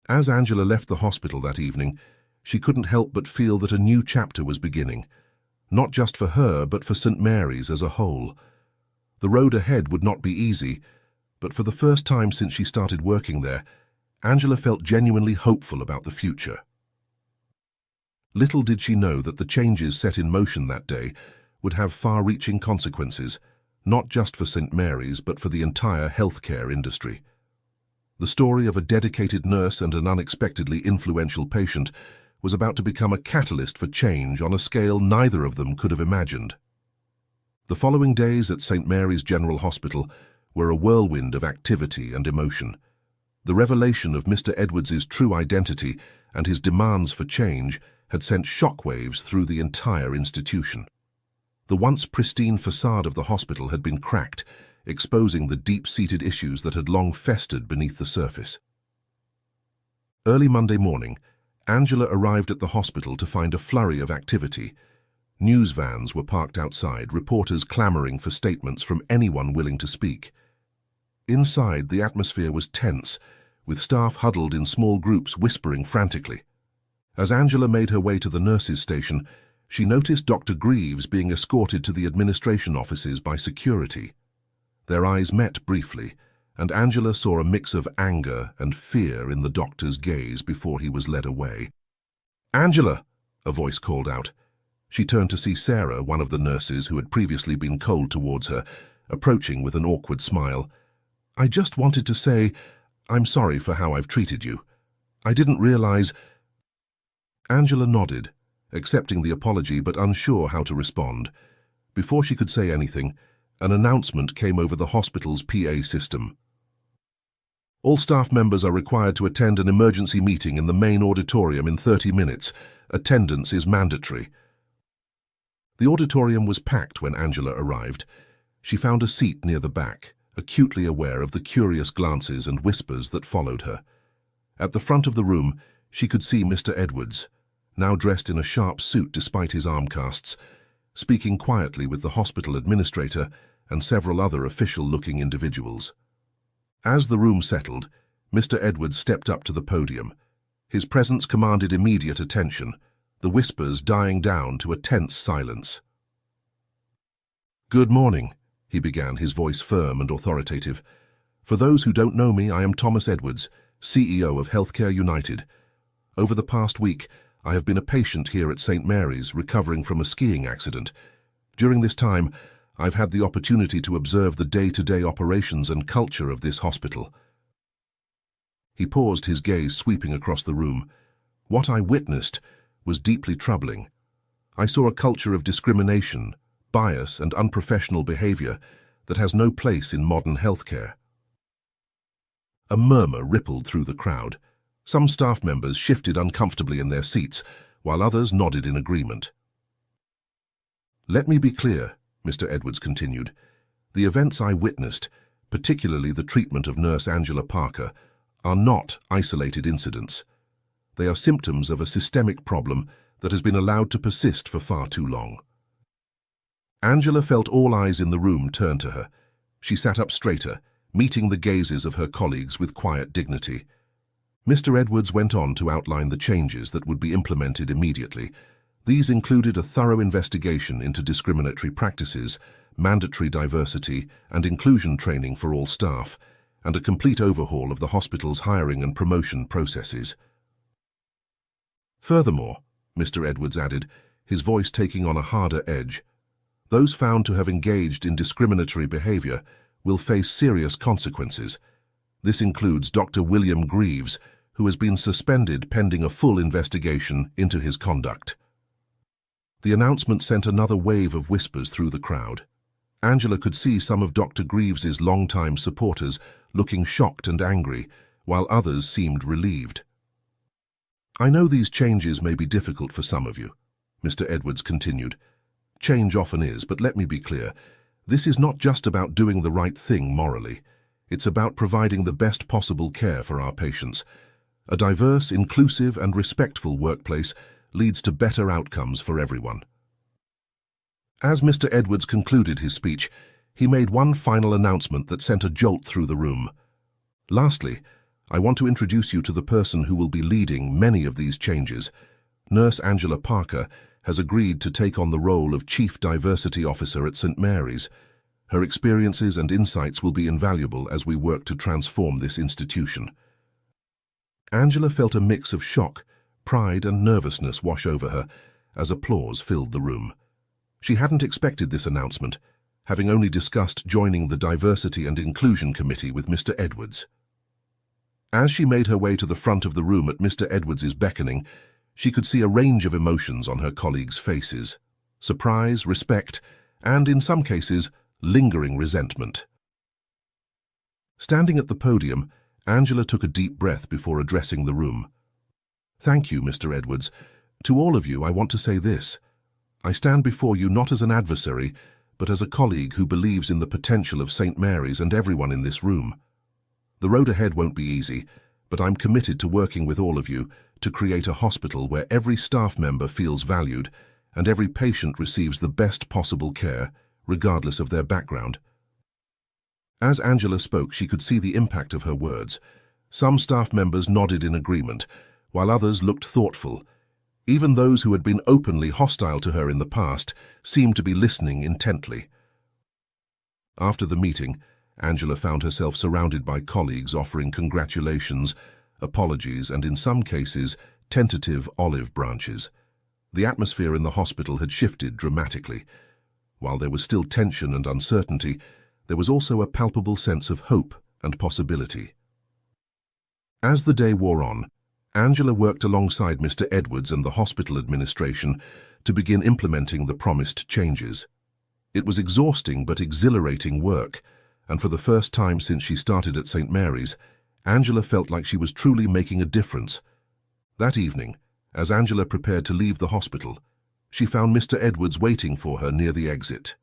As Angela left the hospital that evening, she couldn't help but feel that a new chapter was beginning, not just for her, but for St. Mary's as a whole. The road ahead would not be easy, but for the first time since she started working there, Angela felt genuinely hopeful about the future. Little did she know that the changes set in motion that day would have far-reaching consequences, not just for St. Mary's, but for the entire healthcare industry. The story of a dedicated nurse and an unexpectedly influential patient was about to become a catalyst for change on a scale neither of them could have imagined. The following days at St. Mary's General Hospital were a whirlwind of activity and emotion. The revelation of Mr. Edwards's true identity and his demands for change had sent shockwaves through the entire institution. The once pristine facade of the hospital had been cracked, exposing the deep-seated issues that had long festered beneath the surface. Early Monday morning, Angela arrived at the hospital to find a flurry of activity. News vans were parked outside, reporters clamoring for statements from anyone willing to speak. Inside, the atmosphere was tense, with staff huddled in small groups whispering frantically. As Angela made her way to the nurses' station, she noticed Dr. Greaves being escorted to the administration offices by security. Their eyes met briefly, and Angela saw a mix of anger and fear in the doctor's gaze before he was led away. "Angela!" a voice called out. She turned to see Sarah, one of the nurses who had previously been cold towards her, approaching with an awkward smile. "I just wanted to say, I'm sorry for how I've treated you. I didn't realize—" Angela nodded, accepting the apology but unsure how to respond. Before she could say anything, an announcement came over the hospital's PA system. "All staff members are required to attend an emergency meeting in the main auditorium in 30 minutes. Attendance is mandatory." The auditorium was packed when Angela arrived. She found a seat near the back, acutely aware of the curious glances and whispers that followed her. At the front of the room, she could see Mr. Edwards, now dressed in a sharp suit despite his arm casts, speaking quietly with the hospital administrator and several other official-looking individuals. As the room settled, Mr. Edwards stepped up to the podium. His presence commanded immediate attention, the whispers dying down to a tense silence. "Good morning," he began, his voice firm and authoritative. "For those who don't know me, I am Thomas Edwards, CEO of Healthcare United. Over the past week, I have been a patient here at St. Mary's, recovering from a skiing accident. During this time, I've had the opportunity to observe the day-to-day operations and culture of this hospital." He paused, his gaze sweeping across the room. "What I witnessed was deeply troubling. I saw a culture of discrimination, bias, and unprofessional behavior that has no place in modern healthcare." A murmur rippled through the crowd. Some staff members shifted uncomfortably in their seats, while others nodded in agreement. "Let me be clear," Mr. Edwards continued. "The events I witnessed, particularly the treatment of Nurse Angela Parker, are not isolated incidents. They are symptoms of a systemic problem that has been allowed to persist for far too long." Angela felt all eyes in the room turn to her. She sat up straighter, meeting the gazes of her colleagues with quiet dignity. Mr. Edwards went on to outline the changes that would be implemented immediately. These included a thorough investigation into discriminatory practices, mandatory diversity and inclusion training for all staff, and a complete overhaul of the hospital's hiring and promotion processes. Furthermore, Mr. Edwards added, his voice taking on a harder edge, those found to have engaged in discriminatory behavior will face serious consequences. This includes Dr. William Greaves, who has been suspended pending a full investigation into his conduct. The announcement sent another wave of whispers through the crowd. Angela could see some of Dr. Greaves's longtime supporters looking shocked and angry, while others seemed relieved. "I know these changes may be difficult for some of you," Mr. Edwards continued. "Change often is, but let me be clear. This is not just about doing the right thing morally. It's about providing the best possible care for our patients. A diverse, inclusive, and respectful workplace leads to better outcomes for everyone." As Mr. Edwards concluded his speech, he made one final announcement that sent a jolt through the room. "Lastly, I want to introduce you to the person who will be leading many of these changes. Nurse Angela Parker has agreed to take on the role of Chief Diversity Officer at St. Mary's. Her experiences and insights will be invaluable as we work to transform this institution." Angela felt a mix of shock, pride and nervousness wash over her as applause filled the room. She hadn't expected this announcement, having only discussed joining the Diversity and Inclusion Committee with Mr. Edwards. As she made her way to the front of the room at Mr. Edwards's beckoning, she could see a range of emotions on her colleagues' faces: surprise, respect, and, in some cases, lingering resentment. Standing at the podium, Angela took a deep breath before addressing the room. "Thank you, Mr. Edwards. To all of you, I want to say this. I stand before you not as an adversary, but as a colleague who believes in the potential of St. Mary's and everyone in this room. The road ahead won't be easy, but I'm committed to working with all of you to create a hospital where every staff member feels valued and every patient receives the best possible care, regardless of their background." As Angela spoke, she could see the impact of her words. Some staff members nodded in agreement, while others looked thoughtful. Even those who had been openly hostile to her in the past seemed to be listening intently. After the meeting, Angela found herself surrounded by colleagues offering congratulations, apologies, and in some cases, tentative olive branches. The atmosphere in the hospital had shifted dramatically. While there was still tension and uncertainty, there was also a palpable sense of hope and possibility. As the day wore on, Angela worked alongside Mr. Edwards and the hospital administration to begin implementing the promised changes. It was exhausting but exhilarating work, and for the first time since she started at St. Mary's, Angela felt like she was truly making a difference. That evening, as Angela prepared to leave the hospital, she found Mr. Edwards waiting for her near the exit.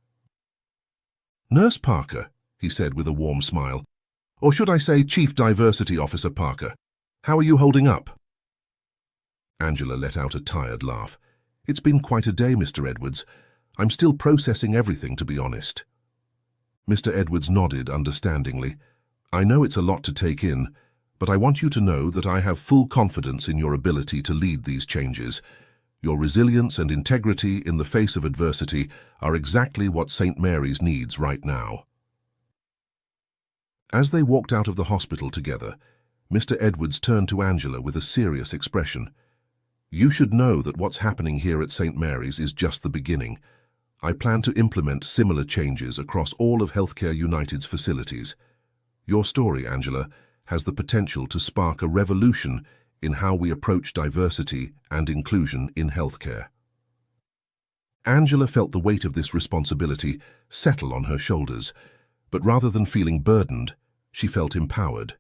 "Nurse Parker," he said with a warm smile, "or should I say Chief Diversity Officer Parker, how are you holding up?" Angela let out a tired laugh. "It's been quite a day, Mr. Edwards. I'm still processing everything, to be honest." Mr. Edwards nodded understandingly. "I know it's a lot to take in, but I want you to know that I have full confidence in your ability to lead these changes. Your resilience and integrity in the face of adversity are exactly what St. Mary's needs right now." As they walked out of the hospital together, Mr. Edwards turned to Angela with a serious expression. "You should know that what's happening here at St. Mary's is just the beginning. I plan to implement similar changes across all of Healthcare United's facilities. Your story, Angela, has the potential to spark a revolution in how we approach diversity and inclusion in healthcare. Angela felt the weight of this responsibility settle on her shoulders, but rather than feeling burdened, she felt empowered.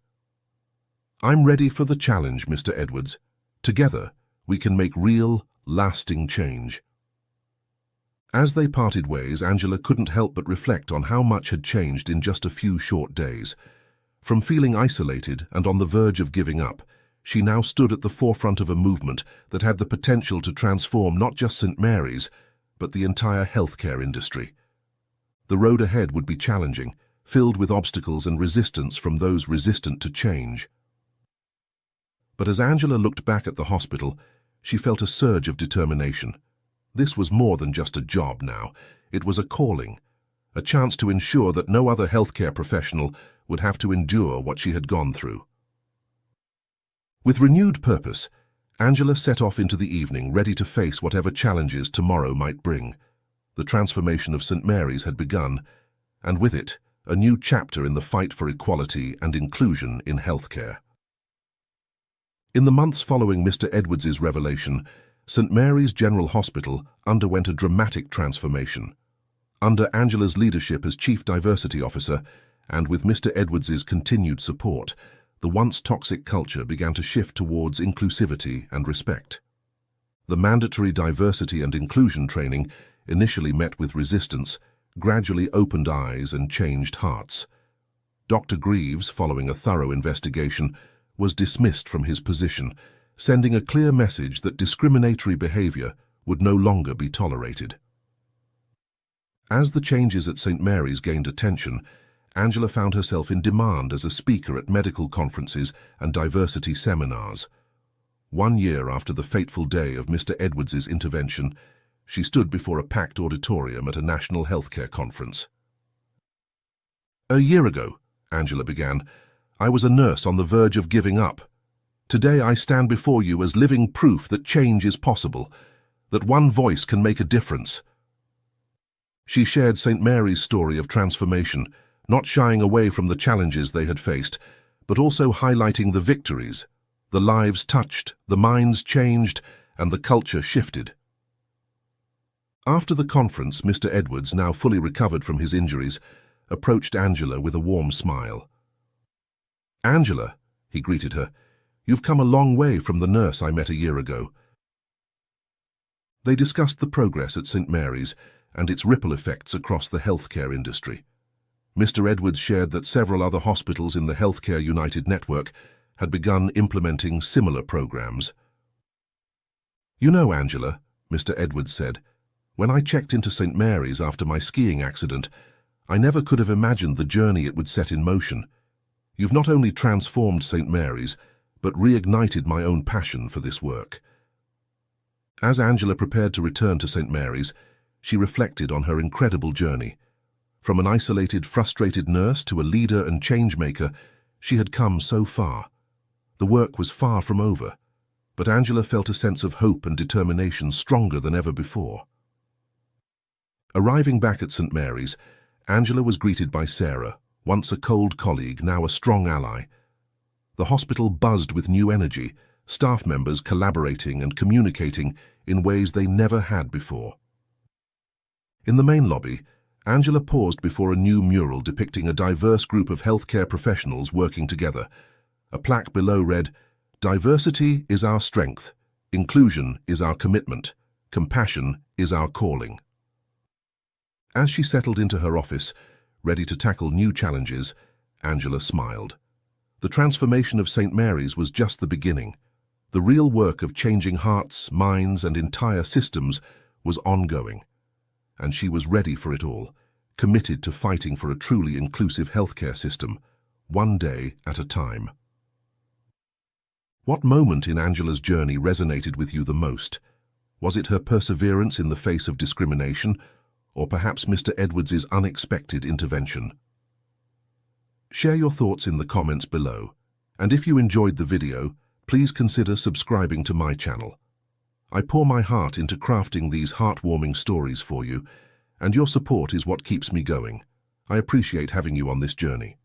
I'm ready for the challenge, Mr. Edwards. Together, we can make real, lasting change. As they parted ways, Angela couldn't help but reflect on how much had changed in just a few short days. From feeling isolated and on the verge of giving up, she now stood at the forefront of a movement that had the potential to transform not just St. Mary's, but the entire healthcare industry. The road ahead would be challenging, filled with obstacles and resistance from those resistant to change. But as Angela looked back at the hospital, she felt a surge of determination. This was more than just a job now. It was a calling, a chance to ensure that no other healthcare professional would have to endure what she had gone through. With renewed purpose, Angela set off into the evening, ready to face whatever challenges tomorrow might bring. The transformation of St. Mary's had begun, and with it, a new chapter in the fight for equality and inclusion in healthcare. In the months following Mr. Edwards's revelation, St. Mary's General Hospital underwent a dramatic transformation. Under Angela's leadership as Chief Diversity Officer, and with Mr. Edwards's continued support, the once toxic culture began to shift towards inclusivity and respect. The mandatory diversity and inclusion training, initially met with resistance, gradually opened eyes and changed hearts. Dr. Greaves, following a thorough investigation, was dismissed from his position, sending a clear message that discriminatory behavior would no longer be tolerated. As the changes at St. Mary's gained attention, Angela found herself in demand as a speaker at medical conferences and diversity seminars. 1 year after the fateful day of Mr. Edwards's intervention, she stood before a packed auditorium at a national healthcare conference. "A year ago," Angela began, "I was a nurse on the verge of giving up. Today I stand before you as living proof that change is possible, that one voice can make a difference." She shared St. Mary's story of transformation, not shying away from the challenges they had faced, but also highlighting the victories. The lives touched, the minds changed, and the culture shifted. After the conference, Mr. Edwards, now fully recovered from his injuries, approached Angela with a warm smile. "Angela," he greeted her, "you've come a long way from the nurse I met a year ago." They discussed the progress at St. Mary's and its ripple effects across the healthcare industry. Mr. Edwards shared that several other hospitals in the Healthcare United network had begun implementing similar programs. "You know, Angela," Mr. Edwards said, "when I checked into St. Mary's after my skiing accident, I never could have imagined the journey it would set in motion. You've not only transformed St. Mary's, but reignited my own passion for this work." As Angela prepared to return to St. Mary's, she reflected on her incredible journey. From an isolated, frustrated nurse to a leader and change-maker, she had come so far. The work was far from over, but Angela felt a sense of hope and determination stronger than ever before. Arriving back at St. Mary's, Angela was greeted by Sarah, once a cold colleague, now a strong ally. The hospital buzzed with new energy, staff members collaborating and communicating in ways they never had before. In the main lobby, Angela paused before a new mural depicting a diverse group of healthcare professionals working together. A plaque below read, "Diversity is our strength, inclusion is our commitment, compassion is our calling." As she settled into her office, ready to tackle new challenges, Angela smiled. The transformation of St. Mary's was just the beginning. The real work of changing hearts, minds, and entire systems was ongoing, and she was ready for it all, committed to fighting for a truly inclusive healthcare system, one day at a time. What moment in Angela's journey resonated with you the most? Was it her perseverance in the face of discrimination, or perhaps Mr. Edwards's unexpected intervention? Share your thoughts in the comments below, and if you enjoyed the video, please consider subscribing to my channel. I pour my heart into crafting these heartwarming stories for you, and your support is what keeps me going. I appreciate having you on this journey.